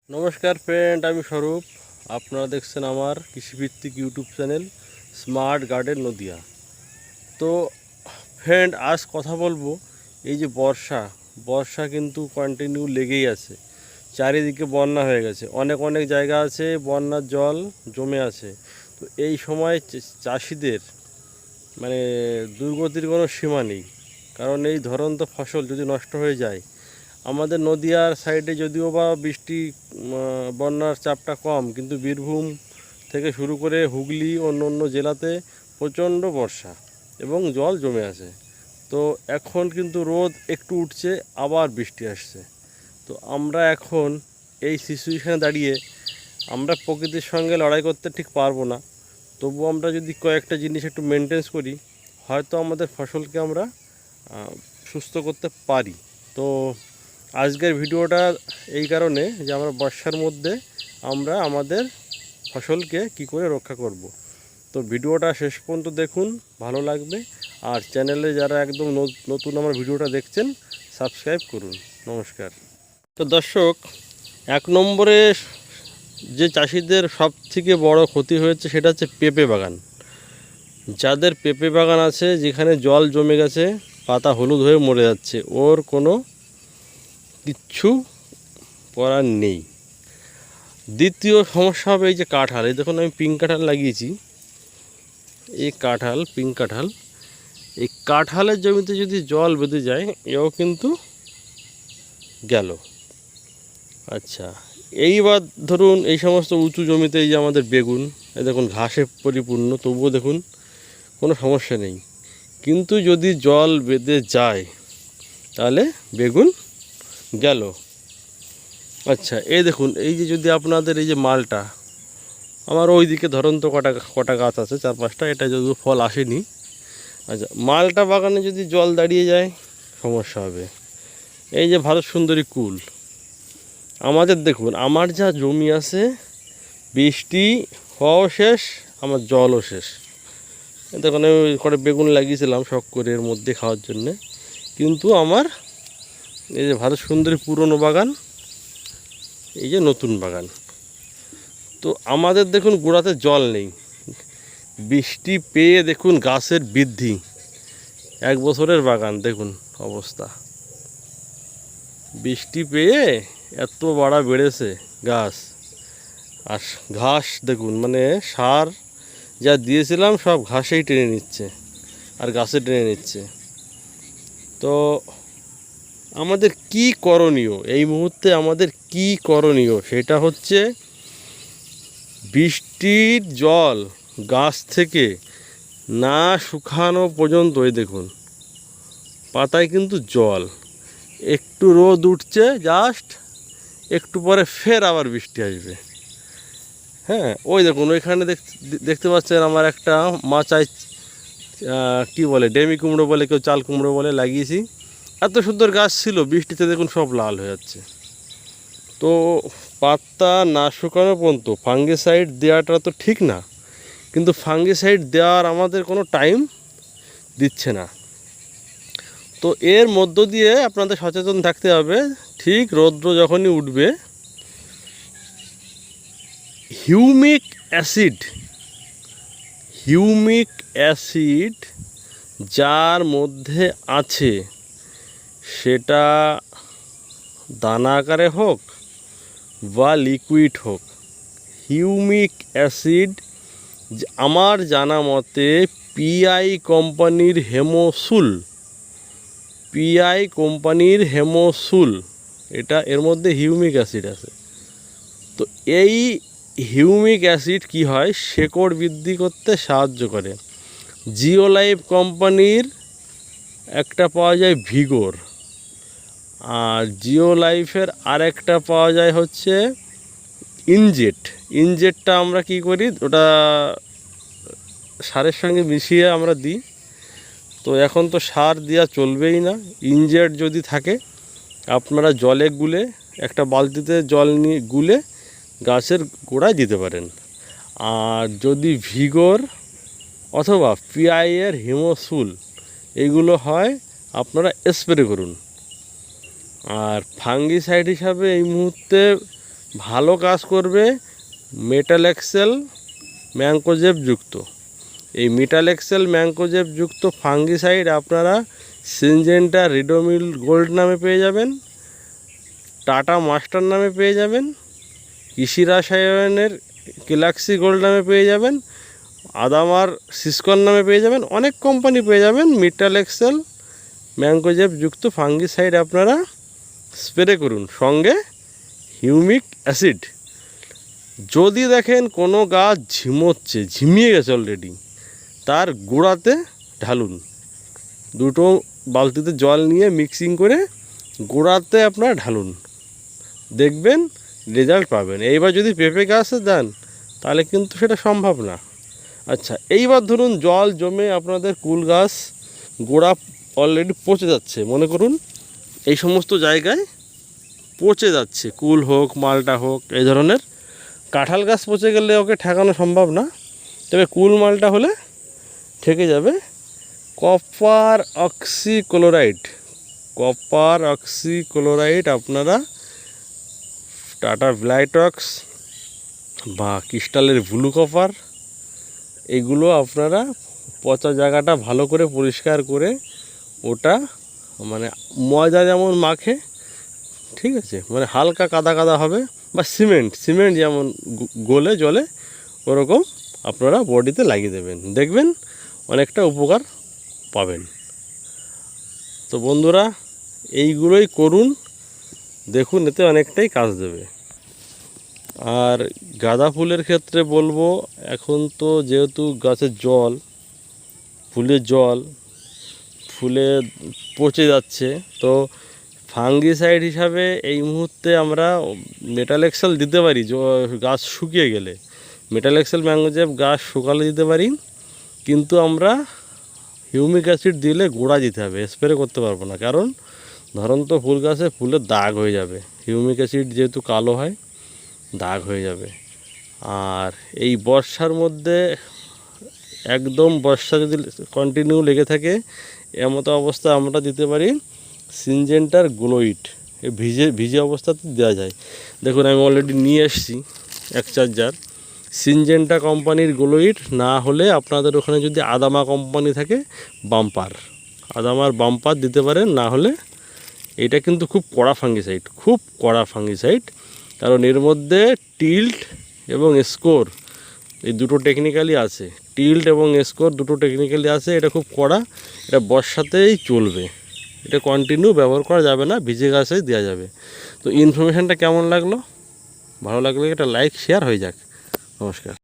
নমস্কার ফ্রেন্ড, আমি স্বরূপ। আপনারা দেখছেন আমার কৃষিভিত্তিক YouTube channel smart garden Nadia. তো ফ্রেন্ড, আজ কথা বলবো এই যে বর্ষা কিন্তু কন্টিনিউ লেগেই আছে। চারিদিকে বন্যা হয়ে গেছে, অনেক অনেক জায়গা আছে বন্যার জল জমে আছে। তো এই সময় চাষিদের মানে দুর্গতির কোনো সীমা নেই, কারণ এই ধরন্ত ফসল যদি নষ্ট হয়ে যায়, আমাদের নদিয়ার সাইডে যদিও বা বৃষ্টি বন্যার চাপটা কম, কিন্তু বীরভূম থেকে শুরু করে হুগলি অন্য অন্য জেলাতে প্রচণ্ড বর্ষা এবং জল জমে আছে। তো এখন কিন্তু রোদ একটু উঠছে, আবার বৃষ্টি আসছে। তো আমরা এখন এই সিচুয়েশানে দাঁড়িয়ে আমরা প্রকৃতির সঙ্গে লড়াই করতে ঠিক পারবো না। তবু আমরা যদি কয়েকটা জিনিস একটু মেনটেন্স করি, হয়তো আমাদের ফসলকে আমরা সুস্থ করতে পারি। তো আজকের ভিডিওটা এই কারণে যে আমরা বর্ষার মধ্যে আমরা আমাদের ফসলকে কি করে রক্ষা করব। তো ভিডিওটা শেষ পর্যন্ত দেখুন, ভালো লাগবে। আর চ্যানেলে যারা একদম নতুন আমার ভিডিওটা দেখছেন, সাবস্ক্রাইব করুন। নমস্কার। তো দর্শক, 1 নম্বরে যে চাষিদের সব থেকে বড় ক্ষতি হয়েছে সেটা হচ্ছে পেঁপে বাগান। যাদের পেঁপে বাগান আছে, যেখানে জল জমে গেছে, পাতা হলুদ হয়ে মরে যাচ্ছে, ওর কোনো কিচ্ছু করার নেই। দ্বিতীয় সমস্যা হবে এই যে কাঁঠাল। এই দেখুন, আমি পিঙ্ক কাঁঠাল লাগিয়েছি। এই কাঁঠাল, পিঙ্ক কাঁঠাল, এই কাঁঠালের জমিতে যদি জল বেঁধে যায়, এও কিন্তু গেল। আচ্ছা, এইবার ধরুন এই সমস্ত উঁচু জমিতে এই যে আমাদের বেগুন, এই দেখুন ঘাসে পরিপূর্ণ, তবুও দেখুন কোনো সমস্যা নেই। কিন্তু যদি জল বেঁধে যায়, তাহলে বেগুন গেল। আচ্ছা, এই দেখুন, এই যে যদি আপনাদের এই যে মালটা, আমার ওই দিকে ধরুন তো কটা কটা গাছ আছে, 4-5টা, এটা যদি ফল আসেনি। আচ্ছা, মালটা বাগানে যদি জল দাঁড়িয়ে যায়, সমস্যা হবে। এই যে ভারত সুন্দরী কুল, আমাদের দেখুন, আমার যা জমি আছে, বৃষ্টি হওয়াও শেষ, আমার জলও শেষ। দেখুন, আমি কটা বেগুন লাগিয়েছিলাম শখ করে এর মধ্যে খাওয়ার জন্যে, কিন্তু আমার এই যে ভারত সুন্দরী পুরনো বাগান, এই যে নতুন বাগান। তো আমাদের দেখুন গোড়াতে জল নেই, বৃষ্টি পেয়ে দেখুন গাছের বৃদ্ধি। 1 বছরের বাগান, দেখুন অবস্থা। বৃষ্টি পেয়ে এত বাড়া বেড়েছে গাছ। আর ঘাস দেখুন, মানে সার যা দিয়েছিলাম সব ঘাসেই টেনে নিচ্ছে, আর গাছে টেনে নিচ্ছে। তো আমাদের কি করণীয় এই মুহূর্তে, আমাদের কি করণীয় সেটা হচ্ছে, বৃষ্টির জল গাছ থেকে না শুকানো পর্যন্ত, এই দেখুন পাতায় কিন্তু জল, একটু রোদ উঠছে জাস্ট, একটু পরে ফের আবার বৃষ্টি আসবে। হ্যাঁ, ওই দেখুন ওইখানে দেখতে পাচ্ছেন আমার একটা মাচায় কি বলে, ডেমি কুমড়ো বলে, কেউ চাল কুমড়ো বলে, লাগিয়েছি। এত সুন্দর গাছ ছিল, বৃষ্টিতে দেখুন সব লাল হয়ে যাচ্ছে। তো পাতা না শুকানো পর্যন্ত ফাঙ্গিসাইড দেওয়াটা তো ঠিক না, কিন্তু ফাঙ্গিসাইড দেওয়ার আমাদের কোনো টাইম দিচ্ছে না। তো এর মধ্য দিয়ে আপনাদের সচেতন থাকতে হবে। ঠিক রৌদ্র যখনই উঠবে, হিউমিক অ্যাসিড যার মধ্যে আছে, সেটা দানা আকারে হোক বা লিকুইড হোক, হিউমিক অ্যাসিড আমার জানা মতে পিআই কোম্পানির হেমোসুল, এটা এর মধ্যে হিউমিক অ্যাসিড আছে। তো এই হিউমিক অ্যাসিড কি হয়, শেকড় বৃদ্ধি করতে সাহায্য করে। জিওলাইফ কোম্পানির একটা পাওয়া যায় ভিগর, আর জিওলাইফের আরেকটা পাওয়া যায় হচ্ছে ইনজেটটা আমরা কি করি, ওটা সারের সঙ্গে মিশিয়ে আমরা দিই। তো এখন তো সার দেওয়া চলবেই না, ইনজেট যদি থাকে আপনারা জলে গুলে, একটা বালতিতে জল নিয়ে গুলে গাছের গোড়ায় দিতে পারেন। আর যদি ভিগর অথবা পিআইয়ের হিমোসুল এইগুলো হয়, আপনারা স্প্রে করুন। আর ফাঙ্গিসাইড হিসাবে এই মুহূর্তে ভালো কাজ করবে মেটাল এক্সেল ম্যাঙ্কোজেব যুক্ত। এই মেটাল এক্সেল ম্যাঙ্কোজেব যুক্ত ফাঙ্গিসাইড আপনারা সিনজেন্টা রিডোমিল গোল্ড নামে পেয়ে যাবেন, টাটা মাস্টার নামে পেয়ে যাবেন, কৃষি রাসায়নের গ্যালাক্সি গোল্ড নামে পেয়ে যাবেন, আদামার সিসকন নামে পেয়ে যাবেন, অনেক কোম্পানি পেয়ে যাবেন। মেটাল এক্সেল ম্যাঙ্কোজেব যুক্ত ফাঙ্গিসাইড আপনারা স্প্রে করুন, সঙ্গে হিউমিক অ্যাসিড। যদি দেখেন কোনো গাছ ঝিমিয়ে গেছে অলরেডি, তার গোড়াতে ঢালুন। দুটো বালতিতে জল নিয়ে মিক্সিং করে গোড়াতে আপনারা ঢালুন, দেখবেন রেজাল্ট পাবেন। এইবার যদি পেঁপে গাছে দেন তাহলে কিন্তু সেটা সম্ভব না। আচ্ছা, এইবার ধরুন জল জমে আপনাদের কুল গাছ গোড়া অলরেডি পচে যাচ্ছে, মনে করুন এই সমস্ত জায়গায় পচে যাচ্ছে, কুল হোক মালটা হোক এই ধরনের। কাঁঠাল গাছ পচে গেলে ওকে ঠেকানো সম্ভব না, তবে কুল মালটা হলে ঠেকে যাবে। কপার অক্সিক্লোরাইড আপনারা টাটা ব্লাইটক্স বা ক্রিস্টালের ব্লু কপার, এগুলো আপনারা পচা জায়গাটা ভালো করে পরিষ্কার করে, ওটা মানে ময়দা যেমন মাখে, ঠিক আছে, মানে হালকা কাদা কাদা হবে, বা সিমেন্ট যেমন গলে জলে ওরকম আপনারা বডিতে লাগিয়ে দেবেন, দেখবেন অনেকটা উপকার পাবেন। তো বন্ধুরা এইগুলোই করুন, দেখুন এতে অনেকটাই কাজ দেবে। আর গাঁদা ফুলের ক্ষেত্রে বলবো, এখন তো যেহেতু গাছের ফুলে পচে যাচ্ছে, তো ফাঙ্গিসাইড হিসাবে এই মুহূর্তে আমরা মেটাল এক্সেল দিতে পারি। গাছ শুকিয়ে গেলে মেটাল এক্সেল ম্যাঙ্কোজেব গাছ শুকালে দিতে পারি, কিন্তু আমরা হিউমিক অ্যাসিড দিলে গোড়া দিতে হবে, স্প্রে করতে পারবো না। কারণ ধরুন তো ফুল গাছে ফুলের দাগ হয়ে যাবে, হিউমিক অ্যাসিড যেহেতু কালো হয় দাগ হয়ে যাবে। আর এই বর্ষার মধ্যে একদম বর্ষা যদি কন্টিনিউ লেগে থাকে, এমতো অবস্থা আমরা দিতে পারি সিনজেন্টার গ্লোইড। ভিজে অবস্থাতে দেওয়া যায়। দেখুন আমি অলরেডি নিয়ে এসেছি 1-4 জার সিনজেন্টা কোম্পানির গ্লোইড। না হলে আপনাদের ওখানে যদি আদামা কোম্পানি থাকে আদামার বাম্পার দিতে পারেন। না হলে এটা কিন্তু খুব কড়া ফাঙ্গিসাইড, কারণ এর মধ্যে টিল্ট এবং স্কোর এই দুটো টেকনিক্যালি আছে। এটা খুব কড়া, এটা বর্ষাতেই চলবে, এটা কন্টিনিউ ব্যবহার করা যাবে না, ভিজে গাছেই দেওয়া যাবে। তো ইনফরমেশানটা কেমন লাগলো? ভালো লাগলে এটা লাইক শেয়ার হয়ে যাক। নমস্কার।